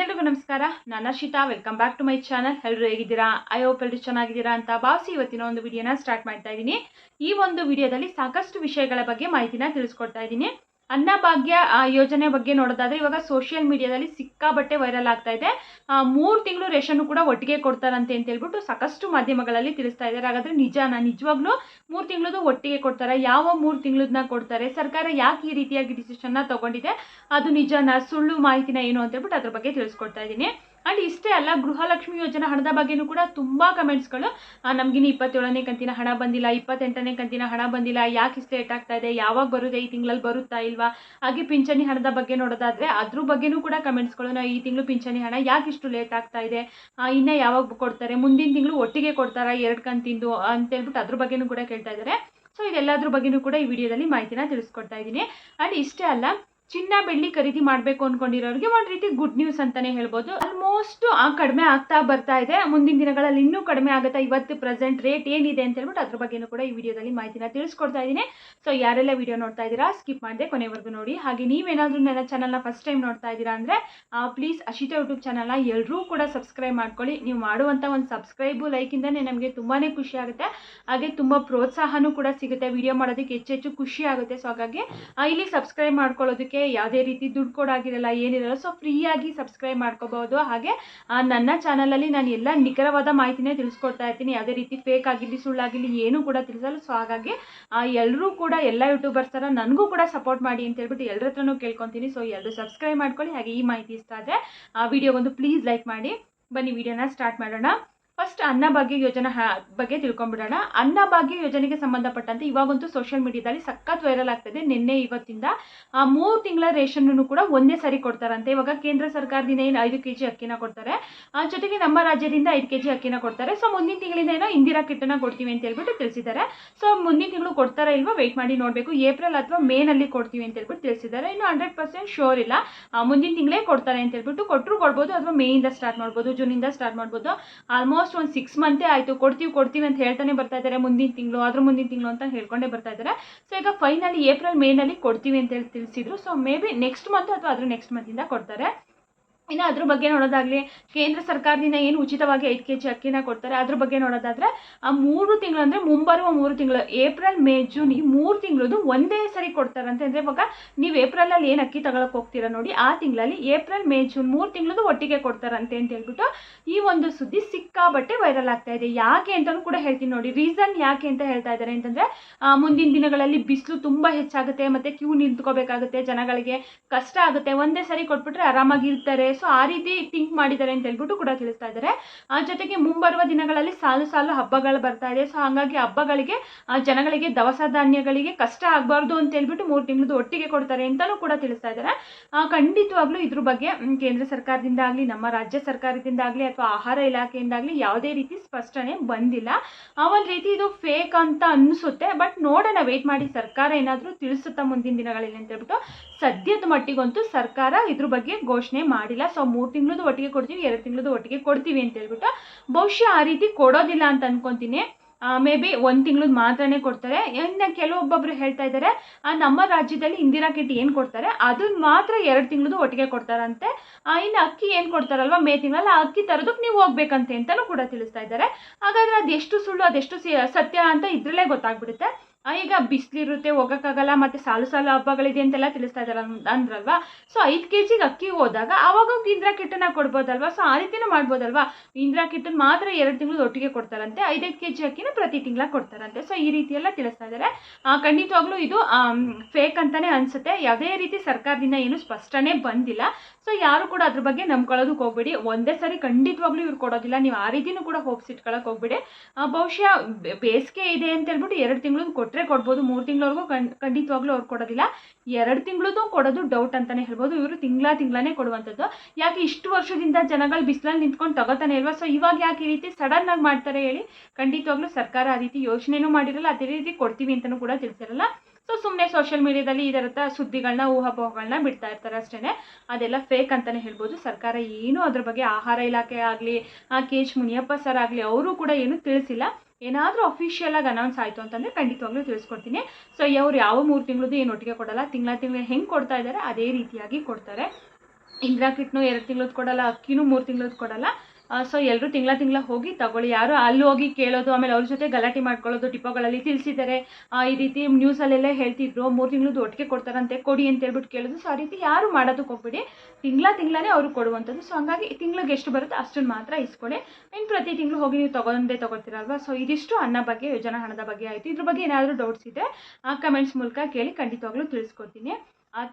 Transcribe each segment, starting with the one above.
ಎಲ್ರಿಗೂ ನಮಸ್ಕಾರ. ನಾನು Arshita. Welcome back to my channel. ಎಲ್ಲರೂ ಹೇಗಿದ್ದೀರಾ? ಐ ಹೋಪ್ ಎಲ್ಲರೂ ಚೆನ್ನಾಗಿದ್ದೀರಾ ಅಂತ ಭಾವಿಸಿ ಇವತ್ತಿನ ಒಂದು ವಿಡಿಯೋನ ಸ್ಟಾರ್ಟ್ ಮಾಡ್ತಾ ಇದ್ದೀನಿ. ಈ ಒಂದು ವಿಡಿಯೋದಲ್ಲಿ ಸಾಕಷ್ಟು ವಿಷಯಗಳ ಬಗ್ಗೆ ಮಾಹಿತಿನ ತಿಳಿಸ್ಕೊಡ್ತಾ ಇದ್ದೀನಿ. ಅನ್ನಭಾಗ್ಯ ಯೋಜನೆ ಬಗ್ಗೆ ನೋಡೋದಾದ್ರೆ ಇವಾಗ ಸೋಷಿಯಲ್ ಮೀಡಿಯಾದಲ್ಲಿ ಸಿಕ್ಕಾಬಟ್ಟೆ ವೈರಲ್ ಆಗ್ತಾ ಇದೆ. 3 ತಿಂಗಳು ರೇಷನ್ ಕೂಡ ಒಟ್ಟಿಗೆ ಕೊಡ್ತಾರಂತೆ ಅಂತ ಹೇಳ್ಬಿಟ್ಟು ಸಾಕಷ್ಟು ಮಾಧ್ಯಮಗಳಲ್ಲಿ ತಿಳಿಸ್ತಾ ಇದ್ದಾರೆ. ಹಾಗಾದ್ರೆ ನಿಜಾನ? ನಿಜವಾಗ್ಲೂ 3 ತಿಂಗಳದು ಒಟ್ಟಿಗೆ ಕೊಡ್ತಾರೆ? ಯಾವ 3 ತಿಂಗಳದನ್ನ ಕೊಡ್ತಾರೆ? ಸರ್ಕಾರ ಯಾಕೆ ಈ ರೀತಿಯಾಗಿ ಡಿಸಿಷನ್ನ ತಗೊಂಡಿದೆ? ಅದು ನಿಜಾನ ಸುಳ್ಳು ಮಾಹಿತಿನ ಏನು ಅಂತ ಹೇಳ್ಬಿಟ್ಟು ಅದ್ರ ಬಗ್ಗೆ ತಿಳಿಸ್ಕೊಡ್ತಾ ಇದ್ದೀನಿ. ಅಂಡ್ ಇಷ್ಟೇ ಅಲ್ಲ, ಗೃಹಲಕ್ಷ್ಮಿ ಯೋಜನೆ ಹಣದ ಬಗ್ಗೆನೂ ಕೂಡ ತುಂಬಾ ಕಮೆಂಟ್ಸ್ಗಳು ನಮ್ಗಿನ್ನು 27ನೇ ಕಂತಿನ ಹಣ ಬಂದಿಲ್ಲ, 28ನೇ ಕಂತಿನ ಹಣ ಬಂದಿಲ್ಲ, ಯಾಕೆ ಇಷ್ಟು ಲೇಟ್ ಆಗ್ತಾ ಇದೆ, ಯಾವಾಗ ಬರುತ್ತೆ, ಈ ತಿಂಗಳಲ್ಲಿ ಬರುತ್ತಾ ಇಲ್ವಾ? ಹಾಗೆ ಪಿಂಚಣಿ ಹಣದ ಬಗ್ಗೆ ನೋಡೋದಾದ್ರೆ ಅದ್ರ ಬಗ್ಗೆನೂ ಕೂಡ ಕಮೆಂಟ್ಸ್ಗಳು ಈ ತಿಂಗಳು ಪಿಂಚಣಿ ಹಣ ಯಾಕೆ ಇಷ್ಟು ಲೇಟ್ ಆಗ್ತಾ ಇದೆ, ಇನ್ನ ಯಾವಾಗ ಕೊಡ್ತಾರೆ, ಮುಂದಿನ ತಿಂಗಳು ಒಟ್ಟಿಗೆ ಕೊಡ್ತಾರಾ 2 ಕಂತಿಂದು ಅಂತ ಹೇಳ್ಬಿಟ್ಟು ಅದ್ರ ಬಗ್ಗೆನೂ ಕೂಡ ಕೇಳ್ತಾ ಇದ್ದಾರೆ. ಸೊ ಇದೆಲ್ಲದ್ರ ಬಗ್ಗೆನೂ ಕೂಡ ಈ ವಿಡಿಯೋದಲ್ಲಿ ಮಾಹಿತಿನ ತಿಳಿಸ್ಕೊಡ್ತಾ ಇದ್ದೀನಿ. ಅಂಡ್ ಇಷ್ಟೇ ಅಲ್ಲ, ಚಿನ್ನ ಬೆಳ್ಳಿ ಖರೀದಿ ಮಾಡಬೇಕು ಅನ್ಕೊಂಡಿರೋರಿಗೆ ಒಂದು ರೀತಿ ಗುಡ್ ನ್ಯೂಸ್ ಅಂತಾನೆ ಹೇಳ್ಬೋದು. ಆಲ್ಮೋಸ್ಟ್ ಕಡಿಮೆ ಆಗ್ತಾ ಬರ್ತಾ ಇದೆ. ಮುಂದಿನ ದಿನಗಳಲ್ಲಿ ಇನ್ನೂ ಕಡಿಮೆ ಆಗುತ್ತಾ, ಇವತ್ತು ಪ್ರೆಸೆಂಟ್ ರೇಟ್ ಏನಿದೆ ಅಂತ ಹೇಳ್ಬಿಟ್ಟು ಅದ್ರ ಬಗ್ಗೆನೂ ಕೂಡ ಈ ವಿಡಿಯೋದಲ್ಲಿ ಮಾಹಿತಿನ ತಿಳಿಸ್ಕೊಡ್ತಾ ಇದ್ದೀನಿ. ಸೊ ಯಾರೆಲ್ಲ ವಿಡಿಯೋ ನೋಡ್ತಾ ಇದ್ದೀರಾ ಸ್ಕಿಪ್ ಮಾಡದೆ ಕೊನೆವರೆಗೂ ನೋಡಿ. ಹಾಗೆ ನೀವೇನಾದ್ರೂ ನನ್ನ ಚಾನಲ್ನ ಫಸ್ಟ್ ಟೈಮ್ ನೋಡ್ತಾ ಇದ್ದೀರಾ ಅಂದ್ರೆ ಪ್ಲೀಸ್ ಅರ್ಷಿತಾ ಯೂಟ್ಯೂಬ್ ಚಾನಲ್ನ ಎಲ್ಲರೂ ಕೂಡ ಸಬ್ಸ್ಕ್ರೈಬ್ ಮಾಡ್ಕೊಳ್ಳಿ. ನೀವು ಮಾಡುವಂಥ ಒಂದು ಸಬ್ಸ್ಕ್ರೈಬು ಲೈಕಿಂದನೇ ನಮಗೆ ತುಂಬಾ ಖುಷಿ ಆಗುತ್ತೆ. ಹಾಗೆ ತುಂಬ ಪ್ರೋತ್ಸಾಹನೂ ಕೂಡ ಸಿಗುತ್ತೆ. ವಿಡಿಯೋ ಮಾಡೋದಕ್ಕೆ ಹೆಚ್ಚೆಚ್ಚು ಖುಷಿ ಆಗುತ್ತೆ. ಸೊ ಹಾಗಾಗಿ ಇಲ್ಲಿ ಸಬ್ಸ್ಕ್ರೈಬ್ ಮಾಡ್ಕೊಳ್ಳೋದಕ್ಕೆ ಯಾವುದೇ ರೀತಿ ದುಡ್ಡು ಕೊಡಾಗಿರಲ್ಲ, ಏನಿರಲ್ಲ. ಸೊ ಫ್ರೀಯಾಗಿ ಸಬ್ಸ್ಕ್ರೈಬ್ ಮಾಡ್ಕೋಬಹುದು. ಹಾಗೆ ನನ್ನ ಚಾನಲಲ್ಲಿ ನಾನು ಎಲ್ಲ ನಿಖರವಾದ ಮಾಹಿತಿನೇ ತಿಳಿಸ್ಕೊಡ್ತಾ ಇರ್ತೀನಿ. ಯಾವುದೇ ರೀತಿ ಫೇಕ್ ಆಗಿರಲಿ ಸುಳ್ಳಾಗಿರಲಿ ಏನೂ ಕೂಡ ತಿಳಿಸಲ್ಲ. ಸೊ ಹಾಗಾಗಿ ಎಲ್ಲರೂ ಕೂಡ ಎಲ್ಲ ಯೂಟ್ಯೂಬರ್ಸ್ ಥರ ನನಗೂ ಕೂಡ ಸಪೋರ್ಟ್ ಮಾಡಿ ಅಂತ ಹೇಳ್ಬಿಟ್ಟು ಎಲ್ಲರ ಹತ್ರನೂ ಕೇಳ್ಕೊತೀನಿ. ಸೊ ಎಲ್ಲರೂ ಸಬ್ಸ್ಕ್ರೈಬ್ ಮಾಡ್ಕೊಳ್ಳಿ. ಹಾಗೆ ಈ ಮಾಹಿತಿ ಇಷ್ಟ ಆದರೆ ವಿಡಿಯೋಗೊಂದು ಪ್ಲೀಸ್ ಲೈಕ್ ಮಾಡಿ. ಬನ್ನಿ ವಿಡಿಯೋನ ಸ್ಟಾರ್ಟ್ ಮಾಡೋಣ. ಫಸ್ಟ್ ಅನ್ನಭಾಗ್ಯ ಯೋಜನೆ ಬಗ್ಗೆ ತಿಳ್ಕೊಂಡ್ಬಿಡೋಣ. ಅನ್ನಭಾಗ್ಯ ಯೋಜನೆಗೆ ಸಂಬಂಧಪಟ್ಟಂತೆ ಇವಾಗಂತೂ ಸೋಷಿಯಲ್ ಮೀಡಿಯಾದಲ್ಲಿ ಸಖತ್ ವೈರಲ್ ಆಗ್ತದೆ. ನಿನ್ನೆ ಇವತ್ತಿಂದ 3 ತಿಂಗಳ ರೇಷನ್ನು ಕೂಡ ಒಂದೇ ಸರಿ ಕೊಡ್ತಾರಂತೆ. ಇವಾಗ ಕೇಂದ್ರ ಸರ್ಕಾರದಿಂದ ಏನು 5 kg ಅಕ್ಕಿನ ಕೊಡ್ತಾರೆ, ಜೊತೆಗೆ ನಮ್ಮ ರಾಜ್ಯದಿಂದ 5 kg ಅಕ್ಕಿನ ಕೊಡ್ತಾರೆ. ಸೊ ಮುಂದಿನ ತಿಂಗಳಿಂದ ಏನೋ ಇಂದಿರಾ ಕಿಟ್ಟನ್ನ ಕೊಡ್ತೀವಿ ಅಂತ ಹೇಳ್ಬಿಟ್ಟು ತಿಳಿಸಿದ್ದಾರೆ. ಸೊ ಮುಂದಿನ ತಿಂಗಳು ಕೊಡ್ತಾರಾ ಇಲ್ವಾ ವೆಯ್ಟ್ ಮಾಡಿ ನೋಡಬೇಕು. ಏಪ್ರಿಲ್ ಅಥವಾ ಮೇನಲ್ಲಿ ಕೊಡ್ತೀವಿ ಅಂತ ಹೇಳ್ಬಿಟ್ಟು ತಿಳಿಸಿದ್ದಾರೆ. ಇನ್ನು 100% ಶೋರ್ ಇಲ್ಲ. ಮುಂದಿನ ತಿಂಗಳೇ ಕೊಡ್ತಾರೆ ಅಂತ ಹೇಳ್ಬಿಟ್ಟು ಕೊಟ್ಟರು ಕೊಡ್ಬೋದು, ಅಥವಾ ಮೇಯಿಂದ ಸ್ಟಾರ್ಟ್ ಮಾಡ್ಬೋದು, ಜೂನಿಂದ ಸ್ಟಾರ್ಟ್ ಮಾಡ್ಬೋದು. ಆಲ್ಮೋಸ್ಟ್ ಒಂದು 6 ಮಂತೇ ಆಯಿತು ಕೊಡ್ತೀವಿ ಅಂತ ಹೇಳ್ತಾನೆ ಬರ್ತಾ ಇದ್ದಾರೆ. ಮುಂದಿನ ತಿಂಗಳು ಅದ್ರ ಮುಂದಿನ ತಿಂಗಳು ಅಂತ ಹೇಳ್ಕೊಂಡೇ ಬರ್ತಾ ಇದ್ದಾರೆ. ಸೊ ಈಗ ಫೈನಲಿ ಏಪ್ರಿಲ್ ಮೇನಲ್ಲಿ ಕೊಡ್ತೀವಿ ಅಂತ ಹೇಳಿ ತಿಳಿಸಿದ್ರು. So may be next month ಅಥವಾ ಅದ್ರ ನೆಕ್ಸ್ಟ್ ಮಂತಿಂದ ಕೊಡ್ತಾರೆ. ಇನ್ನು ಅದ್ರ ಬಗ್ಗೆ ನೋಡೋದಾಗಲಿ, ಕೇಂದ್ರ ಸರ್ಕಾರದಿಂದ ಏನು ಉಚಿತವಾಗಿ 5 kg ಅಕ್ಕಿನ ಕೊಡ್ತಾರೆ ಅದ್ರ ಬಗ್ಗೆ ನೋಡೋದಾದರೆ 3 ತಿಂಗಳು ಅಂದರೆ ಮುಂಬರುವ 3 ತಿಂಗಳು ಏಪ್ರಿಲ್ ಮೇ ಜೂನ್ ಈ 3 ತಿಂಗಳದು ಒಂದೇ ಸರಿ ಕೊಡ್ತಾರಂತೆ. ಅಂದರೆ ಇವಾಗ ನೀವು ಏಪ್ರಿಲಲ್ಲಿ ಏನು ಅಕ್ಕಿ ತಗೊಳಕ್ಕೆ ಹೋಗ್ತೀರಾ ನೋಡಿ, ಆ ತಿಂಗಳಲ್ಲಿ ಏಪ್ರಿಲ್ ಮೇ ಜೂನ್ 3 ತಿಂಗಳದು ಒಟ್ಟಿಗೆ ಕೊಡ್ತಾರಂತೆ ಅಂತ ಹೇಳ್ಬಿಟ್ಟು ಈ ಒಂದು ಸುದ್ದಿ ಸಿಕ್ಕಾಬಟ್ಟೆ ವೈರಲ್ ಆಗ್ತಾ ಇದೆ. ಯಾಕೆ ಅಂತಲೂ ಕೂಡ ಹೇಳ್ತೀನಿ ನೋಡಿ. ರೀಸನ್ ಯಾಕೆ ಅಂತ ಹೇಳ್ತಾ ಇದ್ದಾರೆ ಅಂತಂದರೆ, ಮುಂದಿನ ದಿನಗಳಲ್ಲಿ ಬಿಸಿಲು ತುಂಬ ಹೆಚ್ಚಾಗುತ್ತೆ, ಮತ್ತು ಕ್ಯೂ ನಿಂತ್ಕೋಬೇಕಾಗುತ್ತೆ, ಜನಗಳಿಗೆ ಕಷ್ಟ ಆಗುತ್ತೆ. ಒಂದೇ ಸರಿ ಕೊಟ್ಬಿಟ್ರೆ ಆರಾಮಾಗಿರ್ತಾರೆ. ಸೊ ಆ ರೀತಿ ಥಿಂಕ್ ಮಾಡಿದ್ದಾರೆ ಅಂತ ಹೇಳ್ಬಿಟ್ಟು ಕೂಡ ತಿಳಿಸ್ತಾ ಇದ್ದಾರೆ. ಜೊತೆಗೆ ಮುಂಬರುವ ದಿನಗಳಲ್ಲಿ ಸಾಲು ಹಬ್ಬಗಳು ಬರ್ತಾ ಇದೆ. ಸೊ ಹಾಗಾಗಿ ಹಬ್ಬಗಳಿಗೆ ಜನಗಳಿಗೆ ದವಸ ಧಾನ್ಯಗಳಿಗೆ ಕಷ್ಟ ಆಗಬಾರ್ದು ಅಂತ ಹೇಳ್ಬಿಟ್ಟು 3 ತಿಂಗಳದು ಒಟ್ಟಿಗೆ ಕೊಡ್ತಾರೆ ಅಂತಲೂ ಕೂಡ ತಿಳಿಸ್ತಾ ಇದ್ದಾರೆ. ಖಂಡಿತವಾಗ್ಲೂ ಇದ್ರ ಬಗ್ಗೆ ಕೇಂದ್ರ ಸರ್ಕಾರದಿಂದ ಆಗಲಿ, ನಮ್ಮ ರಾಜ್ಯ ಸರ್ಕಾರದಿಂದ ಆಗಲಿ, ಅಥವಾ ಆಹಾರ ಇಲಾಖೆಯಿಂದಾಗಲಿ ಯಾವುದೇ ರೀತಿ ಸ್ಪಷ್ಟನೆ ಬಂದಿಲ್ಲ. ಒಂದು ರೀತಿ ಇದು ಫೇಕ್ ಅಂತ ಅನಿಸುತ್ತೆ. ಬಟ್ ನೋಡೋಣ, ವೇಟ್ ಮಾಡಿ, ಸರ್ಕಾರ ಏನಾದರೂ ತಿಳಿಸುತ್ತಾ ಮುಂದಿನ ದಿನಗಳಲ್ಲಿ ಅಂತ ಹೇಳ್ಬಿಟ್ಟು. ಸದ್ಯದ ಮಟ್ಟಿಗಂತೂ ಸರ್ಕಾರ ಇದ್ರ ಬಗ್ಗೆ ಘೋಷಣೆ ಮಾಡಿಲ್ಲ. ಸೊ 3 ತಿಂಗಳದು ಒಟ್ಟಿಗೆ ಕೊಡ್ತೀವಿ, 2 ತಿಂಗಳದು ಒಟ್ಟಿಗೆ ಕೊಡ್ತೀವಿ ಅಂತ ಹೇಳ್ಬಿಟ್ಟು ಬಹುಶಃ ಆ ರೀತಿ ಕೊಡೋದಿಲ್ಲ ಅಂತ ಅನ್ಕೊಂತೀನಿ. ಮೇ ಬಿ 1 ತಿಂಗಳದ್ದು ಮಾತ್ರನೇ ಕೊಡ್ತಾರೆ. ಇನ್ನು ಕೆಲವೊಬ್ಬೊಬ್ರು ಹೇಳ್ತಾ ಇದ್ದಾರೆ ನಮ್ಮ ರಾಜ್ಯದಲ್ಲಿ ಇಂದಿರಾ ಕಿಟ್ ಏನು ಕೊಡ್ತಾರೆ ಅದನ್ನ ಮಾತ್ರ 2 ತಿಂಗಳದು ಒಟ್ಟಿಗೆ ಕೊಡ್ತಾರಂತೆ. ಇನ್ನು ಅಕ್ಕಿ ಏನು ಕೊಡ್ತಾರಲ್ವ ಮೇ ತಿಂಗಳಲ್ಲಿ ಆ ಅಕ್ಕಿ ತರೋದಕ್ಕೆ ನೀವು ಹೋಗ್ಬೇಕಂತೆ ಅಂತಲೂ ಕೂಡ ತಿಳಿಸ್ತಾ ಇದ್ದಾರೆ. ಹಾಗಾದ್ರೆ ಅದೆಷ್ಟು ಸುಳ್ಳು ಅದೆಷ್ಟು ಸತ್ಯ ಅಂತ ಇದ್ರಲ್ಲೇ ಗೊತ್ತಾಗ್ಬಿಡುತ್ತೆ. ಈಗ ಬಿಸಿಲಿರುತ್ತೆ, ಹೋಗೋಕ್ಕಾಗಲ್ಲ, ಮತ್ತು ಸಾಲು ಹಬ್ಬಗಳಿದೆ ಅಂತೆಲ್ಲ ತಿಳಿಸ್ತಾ ಇದ್ದಾರೆ ಅಂದ್ರಲ್ವಾ. ಸೊ 5 kg ಅಕ್ಕಿ ಹೋದಾಗ ಆವಾಗ ಇಂದಿರಾ ಕಿಟ್ಟನ್ನ ಕೊಡ್ಬೋದಲ್ವಾ. ಸೊ ಆ ರೀತಿನೂ ಮಾಡ್ಬೋದಲ್ವಾ. ಇಂದಿರಾ ಕಿಟ್ಟನ್ನು ಮಾತ್ರ 2 ತಿಂಗಳು ಒಟ್ಟಿಗೆ ಕೊಡ್ತಾರಂತೆ, 5 kg ಅಕ್ಕಿನ ಪ್ರತಿ ತಿಂಗಳ ಕೊಡ್ತಾರಂತೆ. ಸೊ ಈ ರೀತಿ ಎಲ್ಲ ತಿಳಿಸ್ತಾ ಇದ್ದಾರೆ. ಖಂಡಿತವಾಗ್ಲೂ ಇದು ಫೇಕ್ ಅಂತಾನೆ ಅನ್ಸುತ್ತೆ. ಯಾವುದೇ ರೀತಿ ಸರ್ಕಾರದಿಂದ ಏನು ಸ್ಪಷ್ಟನೆ ಬಂದಿಲ್ಲ. ಸೊ ಯಾರು ಕೂಡ ಅದ್ರ ಬಗ್ಗೆ ನಂಬ್ಕೊಳ್ಳೋದಕ್ಕೆ ಹೋಗ್ಬೇಡಿ. ಒಂದೇ ಸರಿ ಖಂಡಿತವಾಗ್ಲೂ ಇವ್ರು ಕೊಡೋದಿಲ್ಲ. ನೀವು ಆ ರೀತಿನೂ ಕೂಡ ಹೋಪ್ಸ್ ಇಟ್ಕೊಳ್ಳೋಕೆ ಹೋಗ್ಬೇಡಿ. ಬಹುಶಃ ಬೇಸಿಗೆ ಇದೆ ಅಂತ ಹೇಳ್ಬಿಟ್ಟು 2 ತಿಂಗಳು ಕೊಟ್ಟರೆ ಕೊಡ್ಬೋದು. 3 ತಿಂಗಳವರೆಗೂ ಖಂಡಿತವಾಗ್ಲೂ ಅವ್ರು ಕೊಡೋದಿಲ್ಲ. 2 ತಿಂಗಳದು ಕೊಡೋದು ಡೌಟ್ ಅಂತಾನೆ ಹೇಳ್ಬೋದು. ಇವರು ತಿಂಗಳೇ ಕೊಡುವಂಥದ್ದು. ಯಾಕೆ ಇಷ್ಟು ವರ್ಷದಿಂದ ಜನಗಳು ಬಿಸಿಲಲ್ಲಿ ನಿಂತ್ಕೊಂಡು ತಗೋತಾನೆ ಇಲ್ವಾ. ಸೊ ಇವಾಗ ಯಾಕೆ ಈ ರೀತಿ ಸಡನ್ ಆಗಿ ಮಾಡ್ತಾರೆ ಹೇಳಿ. ಖಂಡಿತವಾಗ್ಲೂ ಸರ್ಕಾರ ಆ ರೀತಿ ಯೋಚನೆನೂ ಮಾಡಿರಲ್ಲ, ಅದೇ ರೀತಿ ಕೊಡ್ತೀವಿ ಅಂತಲೂ ಕೂಡ ತಿಳಿಸಿರಲ್ಲ. ಸೊ ಸುಮ್ಮನೆ ಸೋಷಿಯಲ್ ಮೀಡಿಯಾದಲ್ಲಿ ಇದರ ಸುದ್ದಿಗಳನ್ನ ಊಹಾಪೋಹಗಳನ್ನ ಬಿಡ್ತಾ ಇರ್ತಾರೆ ಅಷ್ಟೇ. ಅದೆಲ್ಲ ಫೇಕ್ ಅಂತಲೇ ಹೇಳ್ಬೋದು. ಸರ್ಕಾರ ಏನು ಅದ್ರ ಬಗ್ಗೆ ಆಹಾರ ಇಲಾಖೆ ಆಗಲಿ, KH ಮುನಿಯಪ್ಪ ಸರ್ ಆಗಲಿ ಅವರು ಕೂಡ ಏನು ತಿಳಿಸಿಲ್ಲ. ಏನಾದರೂ ಅಫಿಷಿಯಲ್ ಆಗಿ ಅನೌನ್ಸ್ ಆಯಿತು ಅಂತಂದರೆ ಖಂಡಿತವಾಗ್ಲೂ ತಿಳಿಸ್ಕೊಡ್ತೀನಿ. ಸೊ ಅವ್ರು ಯಾವ 3 ತಿಂಗಳದು ಏನು ಒಟ್ಟಿಗೆ ಕೊಡಲ್ಲ, ತಿಂಗಳ ಹೆಂಗೆ ಕೊಡ್ತಾ ಇದ್ದಾರೆ ಅದೇ ರೀತಿಯಾಗಿ ಕೊಡ್ತಾರೆ. ಇಂದಿರಾ ಕಿಟ್ನು 2 ತಿಂಗಳದ್ದು ಕೊಡಲ್ಲ, ಅಕ್ಕಿನೂ 3 ತಿಂಗಳದ್ದು ಕೊಡಲ್ಲ. ಸೊ ಎಲ್ಲರೂ ತಿಂಗಳ ಹೋಗಿ ತಗೊಳ್ಳಿ. ಯಾರು ಅಲ್ಲಿ ಹೋಗಿ ಕೇಳೋದು, ಆಮೇಲೆ ಅವ್ರ ಜೊತೆ ಗಲಾಟೆ ಮಾಡ್ಕೊಳ್ಳೋದು, ಡಿಪೋಗಳಲ್ಲಿ ತಿಳಿಸಿದ್ದಾರೆ ಈ ರೀತಿ ನ್ಯೂಸಲ್ಲೆಲ್ಲ ಹೇಳ್ತಿದ್ರು 3 ತಿಂಗಳದ್ದು ಒಟ್ಟಿಗೆ ಕೊಡ್ತಾರಂತೆ, ಕೊಡಿ ಅಂತ ಹೇಳ್ಬಿಟ್ಟು ಕೇಳೋದು. ಸೊ ಆ ರೀತಿ ಯಾರು ಮಾಡೋದಕ್ಕೆ ಹೋಗ್ಬಿಡಿ, ತಿಂಗಳೇ ಅವರು ಕೊಡುವಂಥದ್ದು. ಸೊ ಹಂಗಾಗಿ ತಿಂಗಳಿಗೆ ಎಷ್ಟು ಬರುತ್ತೆ ಅಷ್ಟನ್ನು ಮಾತ್ರ ಇಸ್ಕೊಳ್ಳಿ. ಇನ್ನು ಪ್ರತಿ ತಿಂಗಳು ಹೋಗಿ ನೀವು ತಗೋತೀರಲ್ವಾ. ಸೊ ಇದಿಷ್ಟು ಅನ್ನ ಬಗ್ಗೆ, ಯೋಜನಾ ಹಣದ ಬಗ್ಗೆ ಆಯಿತು. ಇದ್ರ ಬಗ್ಗೆ ಏನಾದರೂ ಡೌಟ್ಸ್ ಇದ್ದರೆ ಕಮೆಂಟ್ಸ್ ಮೂಲಕ ಕೇಳಿ, ಖಂಡಿತವಾಗ್ಲೂ ತಿಳಿಸ್ಕೊಡ್ತೀನಿ.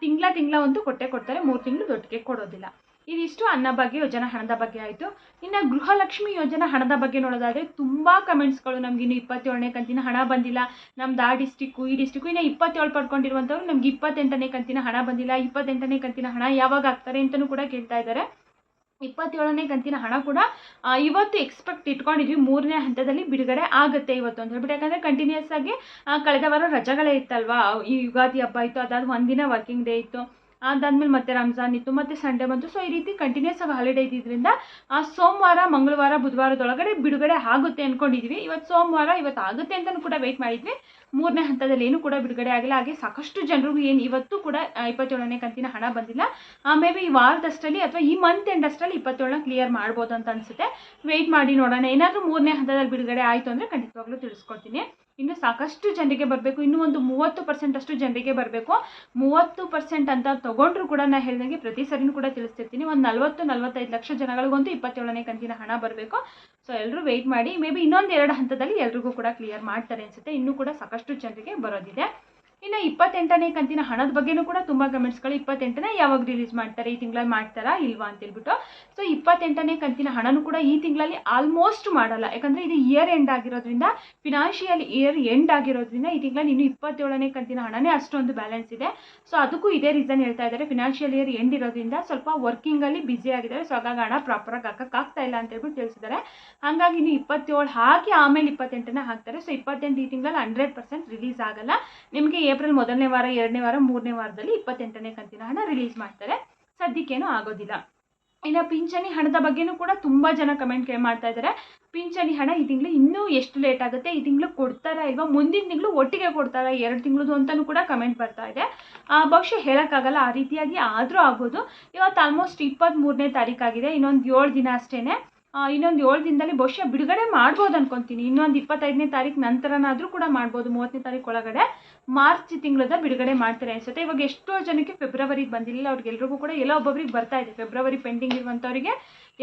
ತಿಂಗಳ ಒಂದು ಕೊಡ್ತಾರೆ, 3 ತಿಂಗಳು ಒಟ್ಟಿಗೆ ಕೊಡೋದಿಲ್ಲ. ಇದಿಷ್ಟು ಅನ್ನ ಬಗ್ಗೆ, ಯೋಜನಾ ಹಣದ ಬಗ್ಗೆ ಆಯಿತು. ಇನ್ನು ಗೃಹಲಕ್ಷ್ಮಿ ಯೋಜನಾ ಹಣದ ಬಗ್ಗೆ ನೋಡೋದಾದರೆ ತುಂಬ ಕಮೆಂಟ್ಸ್ಗಳು, ನಮ್ಗೆ ಇನ್ನು 27ನೇ ಕಂತಿನ ಹಣ ಬಂದಿಲ್ಲ, ನಮ್ದು ಆ ಡಿಸ್ಟಿಕ್ಕು ಈ ಡಿಸ್ಟಿಕ್ಕು, ಇನ್ನು 27 ಪಡ್ಕೊಂಡಿರುವಂಥವ್ರು ನಮ್ಗೆ 28ನೇ ಕಂತಿನ ಹಣ ಬಂದಿಲ್ಲ, 28ನೇ ಕಂತಿನ ಹಣ ಯಾವಾಗ ಆಗ್ತಾರೆ ಅಂತಲೂ ಕೂಡ ಕೇಳ್ತಾ ಇದ್ದಾರೆ. 27ನೇ ಕಂತಿನ ಹಣ ಕೂಡ ಇವತ್ತು ಎಕ್ಸ್ಪೆಕ್ಟ್ ಇಟ್ಕೊಂಡಿದ್ವಿ, 3ನೇ ಹಂತದಲ್ಲಿ ಬಿಡುಗಡೆ ಆಗುತ್ತೆ ಇವತ್ತು ಅಂತ ಹೇಳ್ಬಿಟ್ಟು. ಯಾಕಂದರೆ ಕಂಟಿನ್ಯೂಸ್ ಆಗಿ ಕಳೆದ ವಾರ ರಜೆಗಳೇ ಇತ್ತಲ್ವಾ, ಈ ಯುಗಾದಿ ಹಬ್ಬ ಇತ್ತು, ಅದಾದ ಒಂದಿನ ವರ್ಕಿಂಗ್ ಡೇ ಇತ್ತು, ಅದಾದಮೇಲೆ ಮತ್ತೆ ರಂಜಾನ್ ಇತ್ತು, ಮತ್ತೆ ಸಂಡೇ ಬಂತು. ಸೊ ಈ ರೀತಿ ಕಂಟಿನ್ಯೂಸ್ ಆಗಿ ಹಾಲಿಡೇ ಇದ್ದಿದ್ದರಿಂದ ಸೋಮವಾರ, ಮಂಗಳವಾರ, ಬುಧವಾರದೊಳಗಡೆ ಬಿಡುಗಡೆ ಆಗುತ್ತೆ ಅಂದ್ಕೊಂಡಿದ್ವಿ. ಇವತ್ತು ಸೋಮವಾರ, ಇವತ್ತು ಆಗುತ್ತೆ ಅಂತಲೂ ಕೂಡ ವೆಯ್ಟ್ ಮಾಡಿದ್ವಿ. 3ನೇ ಹಂತದಲ್ಲಿ ಏನು ಕೂಡ ಬಿಡುಗಡೆ ಆಗಿಲ್ಲ. ಹಾಗೆ ಸಾಕಷ್ಟು ಜನರಿಗೂ ಏನು ಇವತ್ತು ಕೂಡ 27ನೇ ಕಂತಿನ ಹಣ ಬಂದಿಲ್ಲ. ಮೇ ಬಿ ಈ ವಾರದಷ್ಟರಲ್ಲಿ ಅಥವಾ ಈ ಮಂತ್ ಎಂಡ್ ಅಷ್ಟರಲ್ಲಿ 27ನ ಕ್ಲಿಯರ್ ಮಾಡ್ಬೋದು ಅಂತ ಅನಿಸುತ್ತೆ. ವೆಯ್ಟ್ ಮಾಡಿ ನೋಡೋಣ. ಏನಾದರೂ 3ನೇ ಹಂತದಲ್ಲಿ ಬಿಡುಗಡೆ ಆಯಿತು ಅಂದರೆ ಖಂಡಿತವಾಗ್ಲೂ ತಿಳಿಸ್ಕೊಡ್ತೀನಿ. ಇನ್ನು ಸಾಕಷ್ಟು ಜನರಿಗೆ ಬರಬೇಕು, ಇನ್ನೂ ಒಂದು 30% ಅಷ್ಟು ಜನರಿಗೆ ಬರಬೇಕು. 30% ಅಂತ ತೊಗೊಂಡ್ರು ಕೂಡ ನಾನು ಹೇಳಿದಂಗೆ ಪ್ರತಿ ಸರಿನೂ ಕೂಡ ತಿಳಿಸ್ತಿರ್ತೀನಿ. ಒಂದು 40-45 ಲಕ್ಷ ಜನಗಳಿಗಂತೂ 27ನೇ ಕಂತಿನ ಹಣ ಬರಬೇಕು. ಸೊ ಎಲ್ಲರೂ ವೆಯ್ಟ್ ಮಾಡಿ. ಮೇ ಬಿ ಇನ್ನೊಂದು 2 ಹಂತದಲ್ಲಿ ಎಲ್ರಿಗೂ ಕೂಡ ಕ್ಲಿಯರ್ ಮಾಡ್ತಾರೆ ಅನಿಸುತ್ತೆ. ಇನ್ನೂ ಕೂಡ ಸಾಕಷ್ಟು ಜನರಿಗೆ ಬರೋದಿದೆ. ಇನ್ನು 28ನೇ ಕಂತಿನ ಹಣದ ಬಗ್ಗೆನೂ ಕೂಡ ತುಂಬ ಕಮೆಂಟ್ಸ್ಗಳು, 28ನೇ ಯಾವಾಗ ರಿಲೀಸ್ ಮಾಡ್ತಾರೆ, ಈ ತಿಂಗಳಲ್ಲಿ ಮಾಡ್ತಾರಾ ಇಲ್ವಾ ಅಂತೇಳ್ಬಿಟ್ಟು. ಸೊ 28ನೇ ಕಂತಿನ ಹಣನೂ ಕೂಡ ಈ ತಿಂಗಳಲ್ಲಿ ಆಲ್ಮೋಸ್ಟ್ ಮಾಡಲ್ಲ. ಯಾಕಂದರೆ ಇದು ಇಯರ್ ಎಂಡ್ ಆಗಿರೋದ್ರಿಂದ, ಫಿನಾನ್ಷಿಯಲ್ ಇಯರ್ ಎಂಡ್ ಆಗಿರೋದ್ರಿಂದ ಈ ತಿಂಗಳಲ್ಲಿ ಇನ್ನೂ 27ನೇ ಕಂತಿನ ಹಣನೇ ಅಷ್ಟೊಂದು ಬ್ಯಾಲೆನ್ಸ್ ಇದೆ. ಸೊ ಅದಕ್ಕೂ ಇದೇ ರೀಸನ್ ಹೇಳ್ತಾ ಇದ್ದಾರೆ, ಫಿನಾನ್ಷಿಯಲ್ ಇಯರ್ ಎಂಡ್ ಇರೋದ್ರಿಂದ ಸ್ವಲ್ಪ ವರ್ಕಿಂಗಲ್ಲಿ ಬ್ಯುಸಿ ಆಗಿದ್ದಾರೆ. ಸೊ ಹಾಗಾಗಿ ಹಣ ಪ್ರಾಪರಾಗಿ ಹಾಕೋಕ್ಕಾಗ್ತಾ ಇಲ್ಲ ಅಂತ ಹೇಳ್ಬಿಟ್ಟು ತಿಳಿಸಿದ್ದಾರೆ. ಹಾಗಾಗಿ ಇನ್ನು 27 ಹಾಕಿ ಆಮೇಲೆ 28ನೇ ಹಾಕ್ತಾರೆ. ಸೊ 28 ಈ ತಿಂಗಳಲ್ಲಿ 100% ರಿಲೀಸ್ ಆಗಲ್ಲ. ನಿಮಗೆ ಏಪ್ರಿಲ್ 1ನೇ ವಾರ, 2ನೇ ವಾರ, 3ನೇ ವಾರದಲ್ಲಿ 28ನೇ ಕಂತಿನ ಹಣ ರಿಲೀಸ್ ಮಾಡ್ತಾರೆ. ಸದ್ಯಕ್ಕೇನು ಆಗೋದಿಲ್ಲ. ಇನ್ನು ಪಿಂಚಣಿ ಹಣದ ಬಗ್ಗೆನೂ ಕೂಡ ತುಂಬ ಜನ ಕಮೆಂಟ್ ಮಾಡ್ತಾ ಇದ್ದಾರೆ. ಪಿಂಚಣಿ ಹಣ ಈ ತಿಂಗಳು ಇನ್ನೂ ಎಷ್ಟು ಲೇಟ್ ಆಗುತ್ತೆ, ಈ ತಿಂಗಳು ಕೊಡ್ತಾರಾ ಇಲ್ವಾ, ಮುಂದಿನ ತಿಂಗಳು ಒಟ್ಟಿಗೆ ಕೊಡ್ತಾರಾ, 2 ತಿಂಗಳದು ಅಂತಲೂ ಕೂಡ ಕಮೆಂಟ್ ಬರ್ತಾ ಇದೆ. ಬಹುಶಃ ಹೇಳೋಕ್ಕಾಗಲ್ಲ, ಆ ರೀತಿಯಾಗಿ ಆದರೂ ಆಗ್ಬೋದು. ಇವತ್ತು ಆಲ್ಮೋಸ್ಟ್ 23ನೇ ತಾರೀಕಾಗಿದೆ, ಇನ್ನೊಂದು 7 ದಿನ ಅಷ್ಟೇ. ಇನ್ನೊಂದು 7 ದಿನದಲ್ಲಿ ಬಹುಶಃ ಬಿಡುಗಡೆ ಮಾಡ್ಬೋದು ಅನ್ಕೊತೀನಿ. ಇನ್ನೊಂದು 25ನೇ ತಾರೀಕು ನಂತರನಾದರೂ ಕೂಡ ಮಾಡ್ಬೋದು. 30ನೇ ತಾರೀಕು ಒಳಗಡೆ ಮಾರ್ಚ್ ತಿಂಗಳದ ಬಿಡುಗಡೆ ಮಾಡ್ತಾರೆ ಅನಿಸುತ್ತೆ. ಇವಾಗ ಎಷ್ಟೋ ಜನಕ್ಕೆ ಫೆಬ್ರವರಿಗೆ ಬಂದಿಲ್ಲ, ಅವ್ರಿಗೆಲ್ರಿಗೂ ಕೂಡ ಎಲ್ಲೋ ಒಬ್ಬೊಬ್ರಿಗೆ ಬರ್ತಾ ಇದೆ. ಫೆಬ್ರವರಿ ಪೆಂಡಿಂಗ್ ಇರುವಂಥವ್ರಿಗೆ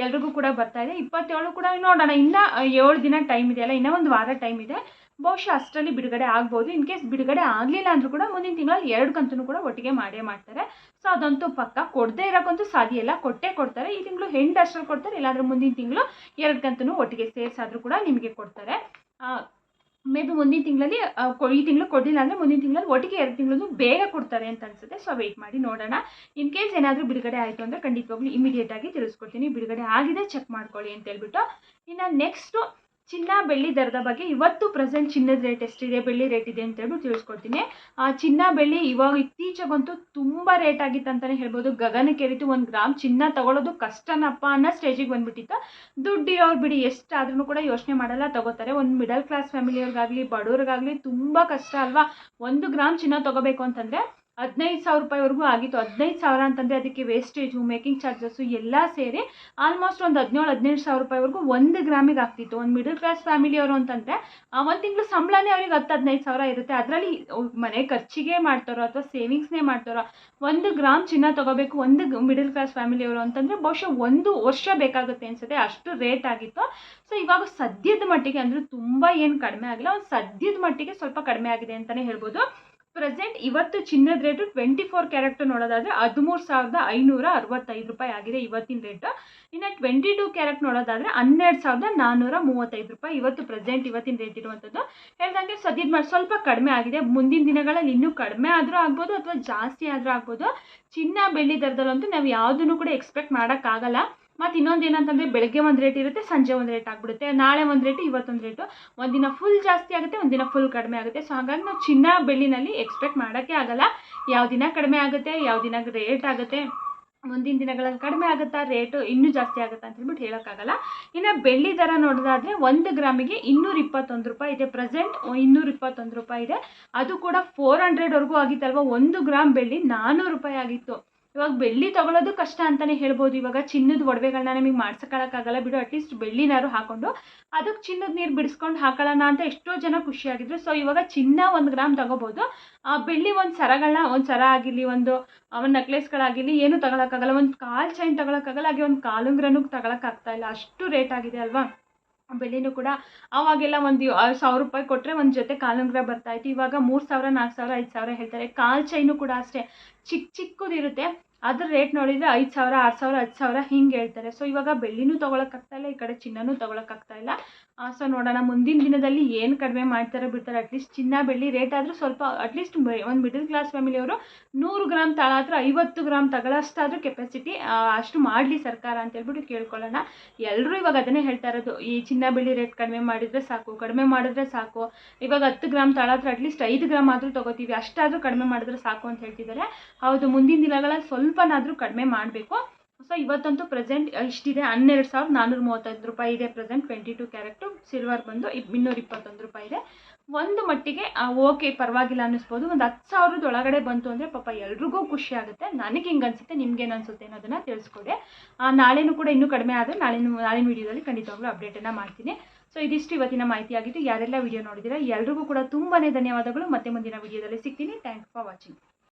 ಎಲ್ರಿಗೂ ಕೂಡ ಬರ್ತಾ ಇದೆ. 27 ಕೂಡ ನೋಡೋಣ, ಇನ್ನೂ 7 ದಿನ ಟೈಮ್ ಇದೆ ಅಲ್ಲ, ಇನ್ನೂ ಒಂದು ವಾರ ಟೈಮ್ ಇದೆ. ಬಹುಶಃ ಅಷ್ಟರಲ್ಲಿ ಬಿಡುಗಡೆ ಆಗ್ಬೋದು. ಇನ್ ಕೇಸ್ ಬಿಡುಗಡೆ ಆಗಲಿಲ್ಲ ಅಂದರೂ ಕೂಡ ಮುಂದಿನ ತಿಂಗಳಲ್ಲಿ 2 ಕಂತೂ ಕೂಡ ಒಟ್ಟಿಗೆ ಮಾಡ್ತಾರೆ. ಸೊ ಅದಂತೂ ಪಕ್ಕ. ಕೊಡದೇ ಇರೋಕ್ಕಂತೂ ಸಾಧ್ಯ ಇಲ್ಲ, ಕೊಟ್ಟೇ ಕೊಡ್ತಾರೆ. ಈ ತಿಂಗಳು ಎಂಡ್ ಅಷ್ಟರಲ್ಲಿ ಕೊಡ್ತಾರೆ, ಇಲ್ಲಾಂದರೆ ಮುಂದಿನ ತಿಂಗಳು 2 ಕಂತೂ ಒಟ್ಟಿಗೆ ಸೇರಿಸಾದರೂ ಕೂಡ ನಿಮಗೆ ಕೊಡ್ತಾರೆ. ಮೇ ಬಿ ಮುಂದಿನ ತಿಂಗಳಲ್ಲಿ ಈ ತಿಂಗಳು ಕೊಡಲಿಲ್ಲ ಅಂದರೆ ಮುಂದಿನ ತಿಂಗಳಲ್ಲಿ ಒಟ್ಟಿಗೆ 2 ತಿಂಗಳು ಬೇಗ ಕೊಡ್ತಾರೆ ಅಂತ ಅನಿಸುತ್ತೆ. ಸೊ ವೆಯ್ಟ್ ಮಾಡಿ ನೋಡೋಣ. ಇನ್ ಕೇಸ್ ಏನಾದರೂ ಬಿಡುಗಡೆ ಆಯಿತು ಅಂದರೆ ಖಂಡಿತವಾಗ್ಲೂ ಇಮಿಡಿಯೇಟಾಗಿ ತಿಳಿಸ್ಕೊಡ್ತೀನಿ. ಬಿಡುಗಡೆ ಆಗಿದೆ ಚೆಕ್ ಮಾಡ್ಕೊಳ್ಳಿ ಅಂತ ಹೇಳ್ಬಿಟ್ಟು. ಇನ್ನು ನೆಕ್ಸ್ಟು ಚಿನ್ನ ಬೆಳ್ಳಿ ದರದ ಬಗ್ಗೆ. ಇವತ್ತು ಪ್ರೆಸೆಂಟ್ ಚಿನ್ನದ ರೇಟ್ ಎಷ್ಟಿದೆ, ಬೆಳ್ಳಿ ರೇಟ್ ಇದೆ ಅಂತ ಹೇಳ್ಬಿಟ್ಟು ತಿಳಿಸ್ಕೊಡ್ತೀನಿ. ಚಿನ್ನ ಬೆಳ್ಳಿ ಇವಾಗ ಇತ್ತೀಚೆಗಂತೂ ತುಂಬ ರೇಟ್ ಆಗಿತ್ತು ಅಂತಲೇ ಹೇಳ್ಬೋದು. ಗಗನಕ್ಕೇರಿತು. 1 ಗ್ರಾಮ್ ಚಿನ್ನ ತಗೊಳ್ಳೋದು ಕಷ್ಟನಪ್ಪ ಅನ್ನೋ ಸ್ಟೇಜಿಗೆ ಬಂದುಬಿಟ್ಟಿತ್ತು. ದುಡ್ಡಿರೋರು ಬಿಡಿ ಎಷ್ಟಾದ್ರೂ ಕೂಡ ಯೋಚನೆ ಮಾಡಲ್ಲ, ತಗೋತಾರೆ. ಒಂದು ಮಿಡಲ್ ಕ್ಲಾಸ್ ಫ್ಯಾಮಿಲಿಯವ್ರಿಗಾಗಲಿ ಬಡವ್ರಿಗಾಗಲಿ ತುಂಬ ಕಷ್ಟ ಅಲ್ವಾ. 1 ಗ್ರಾಮ್ ಚಿನ್ನ ತೊಗೋಬೇಕು ಅಂತಂದರೆ 15,000 ರೂಪಾಯಿವರೆಗೂ ಆಗಿತ್ತು. 15,000 ಅಂತಂದರೆ ಅದಕ್ಕೆ ವೇಸ್ಟೇಜು, ಮೇಕಿಂಗ್ ಚಾರ್ಜಸ್ಸು ಎಲ್ಲ ಸೇರಿ ಆಲ್ಮೋಸ್ಟ್ ಒಂದು 17,000-18,000 ರೂಪಾಯಿವರೆಗೂ 1 ಗ್ರಾಮಿಗೆ ಆಗ್ತಿತ್ತು. ಒಂದು ಮಿಡಲ್ ಕ್ಲಾಸ್ ಫ್ಯಾಮಿಲಿಯವರು ಅಂತಂದರೆ 1 ತಿಂಗಳು ಸಂಬಳನೇ ಅವ್ರಿಗೆ 10-15,000 ಇರುತ್ತೆ. ಅದರಲ್ಲಿ ಮನೆ ಖರ್ಚಿಗೆ ಮಾಡ್ತಾರೋ ಅಥವಾ ಸೇವಿಂಗ್ಸ್ನೇ ಮಾಡ್ತಾರೋ 1 ಗ್ರಾಮ್ ಚಿನ್ನ ತೊಗೋಬೇಕು ಒಂದು ಮಿಡಲ್ ಕ್ಲಾಸ್ ಫ್ಯಾಮಿಲಿಯವರು ಅಂತಂದರೆ ಬಹುಶಃ 1 ವರ್ಷ ಬೇಕಾಗುತ್ತೆ ಅನಿಸುತ್ತೆ, ಅಷ್ಟು ರೇಟ್ ಆಗಿತ್ತು. ಸೊ ಇವಾಗ ಸದ್ಯದ ಮಟ್ಟಿಗೆ ಅಂದರೆ ತುಂಬ ಏನು ಕಡಿಮೆ ಆಗಿಲ್ಲ, ಒಂದು ಸದ್ಯದ ಮಟ್ಟಿಗೆ ಸ್ವಲ್ಪ ಕಡಿಮೆ ಆಗಿದೆ ಅಂತಲೇ ಹೇಳ್ಬೋದು. ಪ್ರೆಸೆಂಟ್ ಇವತ್ತು ಚಿನ್ನದ ರೇಟು 24 ಕ್ಯಾರೆಟ್ ನೋಡೋದಾದರೆ 13,565 ರೂಪಾಯಿ ಆಗಿದೆ ಇವತ್ತಿನ ರೇಟು. ಇನ್ನು 22 ಕ್ಯಾರೆಟ್ ನೋಡೋದಾದರೆ 12,435 ರೂಪಾಯಿ ಇವತ್ತಿನ ರೇಟ್ ಇರುವಂಥದ್ದು. ಹೇಳ್ದಂಗೆ ಸದ್ಯದ ಸ್ವಲ್ಪ ಕಡಿಮೆ ಆಗಿದೆ. ಮುಂದಿನ ದಿನಗಳಲ್ಲಿ ಇನ್ನೂ ಕಡಿಮೆ ಆದರೂ ಆಗ್ಬೋದು ಅಥವಾ ಜಾಸ್ತಿ ಆದರೂ ಆಗ್ಬೋದು. ಚಿನ್ನ ಬೆಳ್ಳಿ ದರದಲ್ಲಂತೂ ನಾವು ಯಾವುದನ್ನು ಕೂಡ ಎಕ್ಸ್ಪೆಕ್ಟ್ ಮಾಡೋಕ್ಕಾಗಲ್ಲ. ಮತ್ತು ಇನ್ನೊಂದು ಏನಂತಂದರೆ ಬೆಳಗ್ಗೆ ಒಂದು ರೇಟ್ ಇರುತ್ತೆ, ಸಂಜೆ ಒಂದು ರೇಟ್ ಆಗಿಬಿಡುತ್ತೆ. ನಾಳೆ ಒಂದು ರೇಟು, ಇವತ್ತೊಂದು ರೇಟು. ಒಂದಿನ ಫುಲ್ ಜಾಸ್ತಿ ಆಗುತ್ತೆ, ಒಂದಿನ ಫುಲ್ ಕಡಿಮೆ ಆಗುತ್ತೆ. ಸೊ ಹಾಗಾಗಿ ನಾವು ಚಿನ್ನ ಬೆಳ್ಳಿನಲ್ಲಿ ಎಕ್ಸ್ಪೆಕ್ಟ್ ಮಾಡೋಕ್ಕೆ ಆಗಲ್ಲ. ಯಾವ ದಿನ ಕಡಿಮೆ ಆಗುತ್ತೆ, ಯಾವ ದಿನ ರೇಟ್ ಆಗುತ್ತೆ, ಮುಂದಿನ ದಿನಗಳಲ್ಲಿ ಕಡಿಮೆ ಆಗುತ್ತಾ, ರೇಟು ಇನ್ನೂ ಜಾಸ್ತಿ ಆಗುತ್ತಾ ಅಂತ ಹೇಳ್ಬಿಟ್ಟು ಹೇಳೋಕ್ಕಾಗಲ್ಲ. ಇನ್ನು ಬೆಳ್ಳಿ ದರ ನೋಡೋದಾದರೆ 1 ಗ್ರಾಮಿಗೆ 221 ರೂಪಾಯಿ ಇದೆ. ಪ್ರೆಸೆಂಟ್ 221 ರೂಪಾಯಿ ಇದೆ. ಅದು ಕೂಡ 400ವರೆಗೂ ಆಗಿತ್ತಲ್ವ. 1 ಗ್ರಾಮ್ ಬೆಳ್ಳಿ 400 ರೂಪಾಯಿ ಆಗಿತ್ತು. ಇವಾಗ ಬೆಳ್ಳಿ ತೊಗೊಳೋದು ಕಷ್ಟ ಅಂತಲೇ ಹೇಳ್ಬೋದು. ಇವಾಗ ಚಿನ್ನದ ಒಡವೆಗಳನ್ನ ನಿಮಗೆ ಮಾಡ್ಸೋಕ್ಕಾಗಲ್ಲ ಬಿಡು, ಅಟ್ಲೀಸ್ಟ್ ಬೆಳ್ಳಿನಾರು ಹಾಕ್ಕೊಂಡು ಅದಕ್ಕೆ ಚಿನ್ನದ ನೀರು ಬಿಡಿಸ್ಕೊಂಡು ಹಾಕೊಳ್ಳೋಣ ಅಂತ ಎಷ್ಟೋ ಜನ ಖುಷಿಯಾಗಿದ್ರು. ಸೊ ಇವಾಗ ಚಿನ್ನ 1 ಗ್ರಾಮ್ ತೊಗೋಬೋದು, ಬೆಳ್ಳಿ ಒಂದು ಸರ ಆಗಿರಲಿ, ಒಂದು ನೆಕ್ಲೆಸ್ಗಳಾಗಿರಲಿ ಏನು ತಗೊಳಕ್ಕಾಗಲ್ಲ. ಒಂದು ಕಾಲು ಚೈನ್ ತಗೊಳಕ್ಕಾಗಲ್ಲ, ಹಾಗೆ ಒಂದು ಕಾಲುಂಗ್ರನೂ ತಗೊಳಕ್ಕಾಗ್ತಾಯಿಲ್ಲ, ಅಷ್ಟು ರೇಟ್ ಆಗಿದೆ ಅಲ್ವಾ. ಬೆಳ್ಳಿನೂ ಕೂಡ ಅವಾಗೆಲ್ಲ ಒಂದು 1000 ರೂಪಾಯಿ ಕೊಟ್ಟರೆ ಒಂದು ಜೊತೆ ಕಾಲುಂಗುರ ಬರ್ತಾಯಿತ್ತು. ಇವಾಗ 3000, 4000, 5000 ಹೇಳ್ತಾರೆ. ಕಾಲು ಚೈನು ಕೂಡ ಅಷ್ಟೇ ಚಿಕ್ಕದಿರುತ್ತೆ, ಅದ್ರ ರೇಟ್ ನೋಡಿದರೆ 5000, 6000, 10000 ಹಿಂಗೆ ಹೇಳ್ತಾರೆ. ಸೊ ಇವಾಗ ಬೆಳ್ಳಿನೂ ತೊಗೊಳಕ್ಕಾಗ್ತಾಯಿಲ್ಲ, ಈ ಕಡೆ ಚಿನ್ನನೂ ತೊಗೊಳಕ್ಕಾಗ್ತಾಯಿಲ್ಲ. ಸೊ ನೋಡೋಣ ಮುಂದಿನ ದಿನದಲ್ಲಿ ಏನು ಕಡಿಮೆ ಮಾಡ್ತಾರೆ ಬಿಡ್ತಾರೆ. ಅಟ್ಲೀಸ್ಟ್ ಚಿನ್ನ ಬೆಳ್ಳಿ ರೇಟ್ ಆದರೂ ಸ್ವಲ್ಪ ಅಟ್ಲೀಸ್ಟ್ ಒಂದು ಮಿಡಲ್ ಕ್ಲಾಸ್ ಫ್ಯಾಮಿಲಿಯವರು 100 ಗ್ರಾಮ್ ಹತ್ರ 50 ಗ್ರಾಮ್ ತಗೊಳ್ಳೋಷ್ಟಾದರೂ ಕೆಪಾಸಿಟಿ ಅಷ್ಟು ಮಾಡಲಿ ಸರ್ಕಾರ ಅಂತ ಹೇಳ್ಬಿಟ್ಟು ಕೇಳ್ಕೊಳ್ಳೋಣ. ಎಲ್ಲರೂ ಇವಾಗ ಅದನ್ನೇ ಹೇಳ್ತಾ ಇರೋದು, ಈ ಚಿನ್ನ ಬೆಳ್ಳಿ ರೇಟ್ ಕಡಿಮೆ ಮಾಡಿದರೆ ಸಾಕು, ಕಡಿಮೆ ಮಾಡಿದ್ರೆ ಸಾಕು. ಇವಾಗ 10 ಗ್ರಾಮ್ ಹತ್ರ ಅಟ್ಲೀಸ್ಟ್ 5 ಗ್ರಾಮ್ ಆದರೂ ತೊಗೋತೀವಿ, ಅಷ್ಟಾದರೂ ಕಡಿಮೆ ಮಾಡಿದ್ರೆ ಸಾಕು ಅಂತ ಹೇಳ್ತಿದ್ದಾರೆ. ಹೌದು, ಮುಂದಿನ ದಿನಗಳಲ್ಲಿ ಸ್ವಲ್ಪನಾದರೂ ಕಡಿಮೆ ಮಾಡಬೇಕು. ಸೊ ಇವತ್ತಂತೂ ಪ್ರೆಸೆಂಟ್ ಇಷ್ಟಿದೆ, 12435 ರೂಪಾಯಿ ಇದೆ ಪ್ರೆಸೆಂಟ್. 22 ಕ್ಯಾರೆಟು ಸಿಲ್ವರ್ ಬಂದು 221 ರೂಪಾಯಿ ಇದೆ. ಒಂದು ಮಟ್ಟಿಗೆ ಓಕೆ, ಪರವಾಗಿಲ್ಲ ಅನ್ನಿಸ್ಬೋದು. ಒಂದು 10,000 ಒಳಗಡೆ ಬಂತು ಅಂದರೆ ಪಾಪ ಎಲ್ರಿಗೂ ಖುಷಿ ಆಗುತ್ತೆ. ನನಗೆ ಹಿಂಗೆ ಅನಿಸುತ್ತೆ, ನಿಮ್ಗೇನು ಅನಿಸುತ್ತೆ ಅನ್ನೋದನ್ನು ತಿಳಿಸ್ಕೊಡಿ. ನಾಳೆನೂ ಕೂಡ ಇನ್ನೂ ಕಡಿಮೆ ಆದರೆ ನಾಳಿನ ವೀಡಿಯೋದಲ್ಲಿ ಖಂಡಿತವಾಗ್ಲೂ ಅಪ್ಡೇಟನ್ನು ಮಾಡ್ತೀನಿ. ಸೊ ಇದಿಷ್ಟು ಇವತ್ತಿನ ಮಾಹಿತಿ ಆಗಿತ್ತು. ಯಾರೆಲ್ಲ ವೀಡಿಯೋ ನೋಡಿದ್ದೀರಾ ಎಲ್ರಿಗೂ ಕೂಡ ತುಂಬಾ ಧನ್ಯವಾದಗಳು. ಮತ್ತೆ ಮುಂದಿನ ವೀಡಿಯೋದಲ್ಲಿ ಸಿಗ್ತೀನಿ. Thanks for watching.